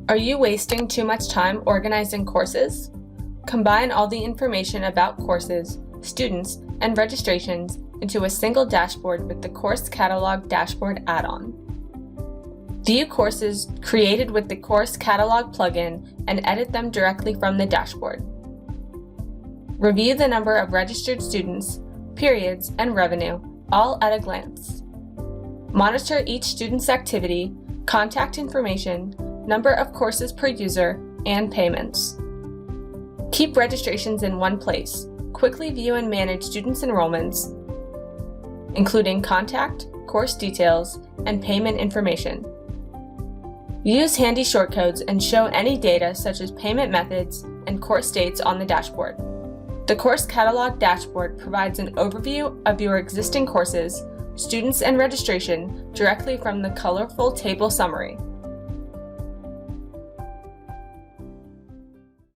Are you wasting too much time organizing courses? Combine all the information about courses, students, and registrations into a single dashboard with the Course Catalog Dashboard add-on. View courses created with the Course Catalog plugin and edit them directly from the dashboard. Review the number of registered students, periods, and revenue, all at a glance. Monitor each student's activity, contact information, number of courses per user, and payments. Keep registrations in one place. Quickly view and manage students' enrollments, including contact, course details, and payment information. Use handy shortcodes and show any data such as payment methods and course dates on the dashboard. The Course Catalog dashboard provides an overview of your existing courses, students, and registration directly from the colorful table summary.